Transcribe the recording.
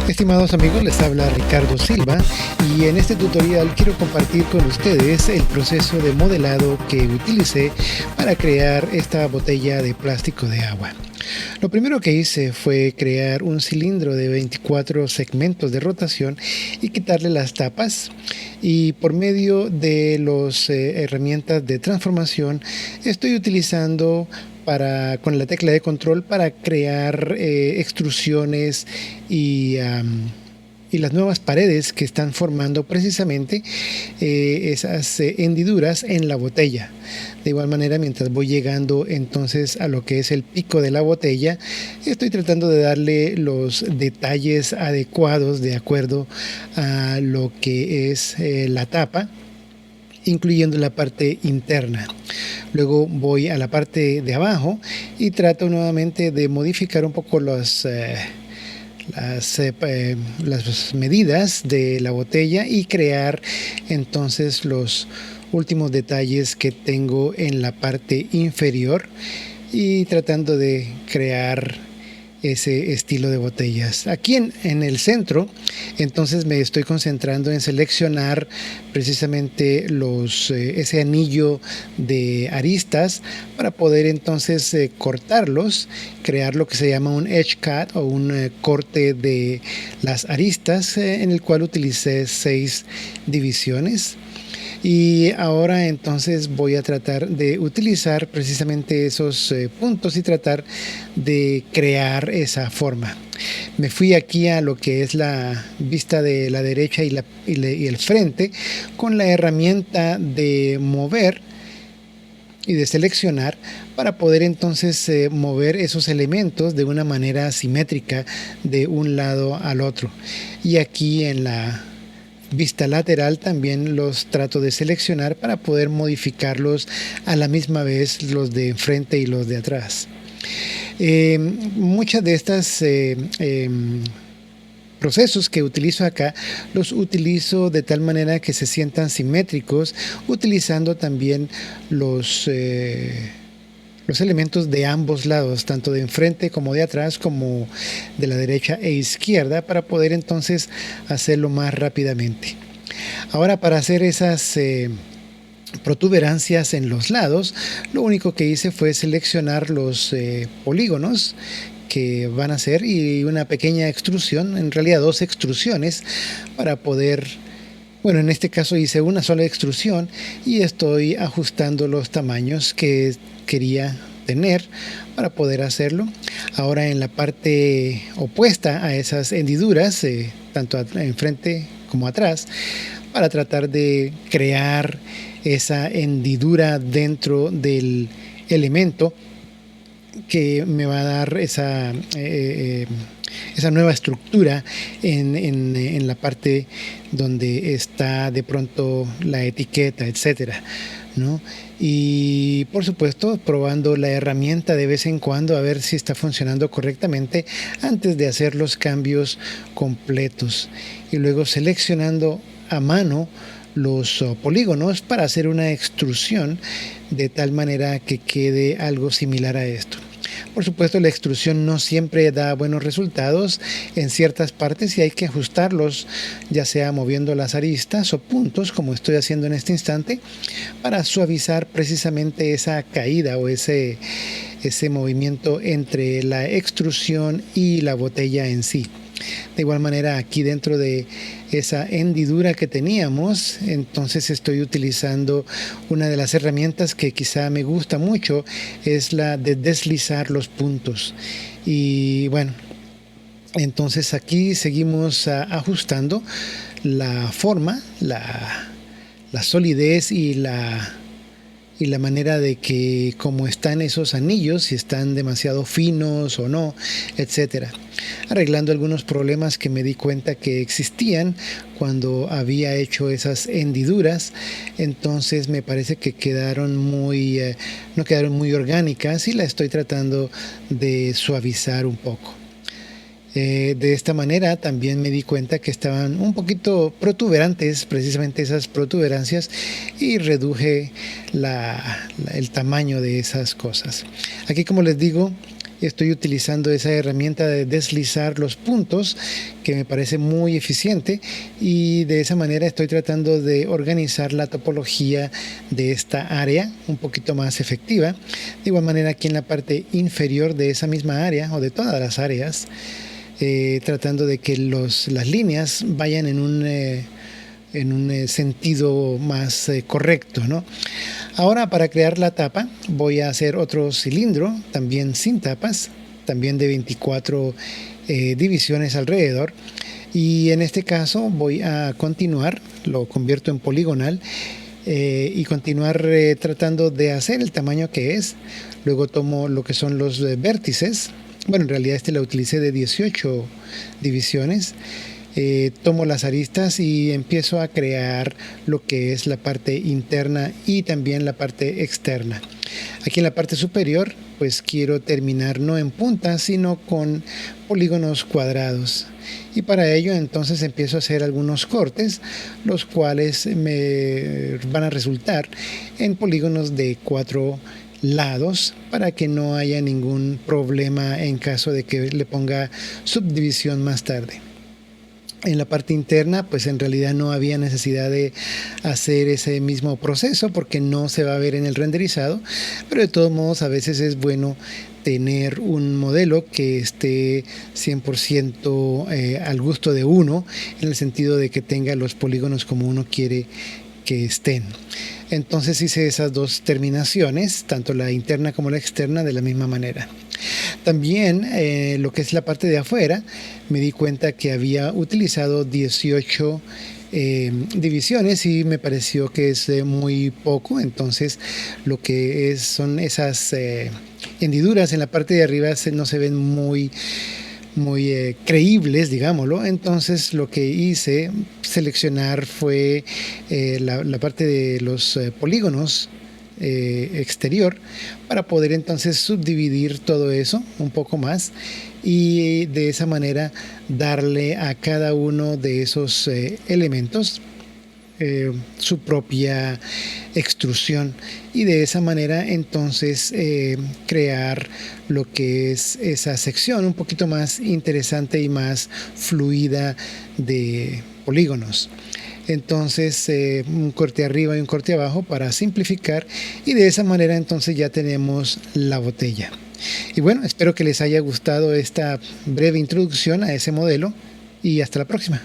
Estimados amigos, les habla Ricardo Silva y en este tutorial quiero compartir con ustedes el proceso de modelado que utilicé para crear esta botella de plástico de agua. Lo primero que hice fue crear un cilindro de 24 segmentos de rotación y quitarle las tapas, y por medio de las herramientas de transformación estoy utilizando con la tecla de control para crear extrusiones y las nuevas paredes que están formando precisamente esas hendiduras en la botella. De igual manera, mientras voy llegando entonces a lo que es el pico de la botella, estoy tratando de darle los detalles adecuados de acuerdo a lo que es la tapa, incluyendo la parte interna. Luego voy a la parte de abajo y trato nuevamente de modificar un poco las medidas de la botella y crear entonces los últimos detalles que tengo en la parte inferior, y tratando de crear ese estilo de botellas. Aquí en el centro, entonces me estoy concentrando en seleccionar precisamente ese anillo de aristas para poder entonces cortarlos, crear lo que se llama un edge cut o un corte de las aristas, en el cual utilicé 6 divisiones. Y ahora entonces voy a tratar de utilizar precisamente esos puntos y tratar de crear esa forma. Me fui aquí a lo que es la vista de la derecha y el frente con la herramienta de mover y de seleccionar para poder entonces mover esos elementos de una manera simétrica de un lado al otro. Y aquí en la vista lateral también los trato de seleccionar para poder modificarlos a la misma vez, los de enfrente y los de atrás. Muchas de estas procesos que utilizo acá los utilizo de tal manera que se sientan simétricos, utilizando también los elementos de ambos lados, tanto de enfrente como de atrás, como de la derecha e izquierda, para poder entonces hacerlo más rápidamente. Ahora, para hacer esas protuberancias en los lados, lo único que hice fue seleccionar los polígonos que van a ser y una pequeña extrusión, en realidad 2 extrusiones, para poder... Bueno, en este caso hice una sola extrusión y estoy ajustando los tamaños que quería tener para poder hacerlo. Ahora, en la parte opuesta a esas hendiduras, tanto enfrente como atrás, para tratar de crear esa hendidura dentro del elemento que me va a dar esa nueva estructura en la parte donde está de pronto la etiqueta, etcétera, ¿no? Y por supuesto probando la herramienta de vez en cuando a ver si está funcionando correctamente antes de hacer los cambios completos, y luego seleccionando a mano los polígonos para hacer una extrusión de tal manera que quede algo similar a esto. Por supuesto, la extrusión no siempre da buenos resultados en ciertas partes y hay que ajustarlos, ya sea moviendo las aristas o puntos, como estoy haciendo en este instante, para suavizar precisamente esa caída o ese movimiento entre la extrusión y la botella en sí. De igual manera, aquí dentro de esa hendidura que teníamos, entonces estoy utilizando una de las herramientas que quizá me gusta mucho, es la de deslizar los puntos. Y bueno, entonces aquí seguimos ajustando la forma, la solidez y la manera de que como están esos anillos, si están demasiado finos o no, etcétera. Arreglando algunos problemas que me di cuenta que existían cuando había hecho esas hendiduras, entonces me parece que no quedaron muy orgánicas y la estoy tratando de suavizar un poco. De esta manera también me di cuenta que estaban un poquito protuberantes, precisamente esas protuberancias, y reduje el tamaño de esas cosas. Aquí, como les digo, estoy utilizando esa herramienta de deslizar los puntos, que me parece muy eficiente, y de esa manera estoy tratando de organizar la topología de esta área un poquito más efectiva. De igual manera, aquí en la parte inferior de esa misma área, o de todas las áreas, tratando de que las líneas vayan en un sentido más correcto, ¿no? Ahora, para crear la tapa, voy a hacer otro cilindro, también sin tapas, también de 24 divisiones alrededor. Y en este caso voy a continuar, lo convierto en poligonal, y continuar tratando de hacer el tamaño que es. Luego tomo lo que son los vértices. Bueno, en realidad lo utilicé de 18 divisiones. Tomo las aristas y empiezo a crear lo que es la parte interna y también la parte externa. Aquí en la parte superior, pues quiero terminar no en puntas, sino con polígonos cuadrados. Y para ello entonces empiezo a hacer algunos cortes, los cuales me van a resultar en polígonos de 4 lados, para que no haya ningún problema en caso de que le ponga subdivisión más tarde. En la parte interna, pues en realidad no había necesidad de hacer ese mismo proceso porque no se va a ver en el renderizado, pero de todos modos a veces es bueno tener un modelo que esté 100% al gusto de uno, en el sentido de que tenga los polígonos como uno quiere que estén. Entonces hice esas dos terminaciones, tanto la interna como la externa, de la misma manera. También lo que es la parte de afuera, me di cuenta que había utilizado 18 divisiones y me pareció que es muy poco. Entonces lo que son esas hendiduras en la parte de arriba no se ven muy creíbles, digámoslo. Entonces lo que hice seleccionar fue la parte de los polígonos exterior, para poder entonces subdividir todo eso un poco más y de esa manera darle a cada uno de esos elementos su propia extrusión, y de esa manera entonces crear lo que es esa sección un poquito más interesante y más fluida de polígonos. Entonces un corte arriba y un corte abajo para simplificar, y de esa manera entonces ya tenemos la botella. Y bueno, espero que les haya gustado esta breve introducción a ese modelo, y hasta la próxima.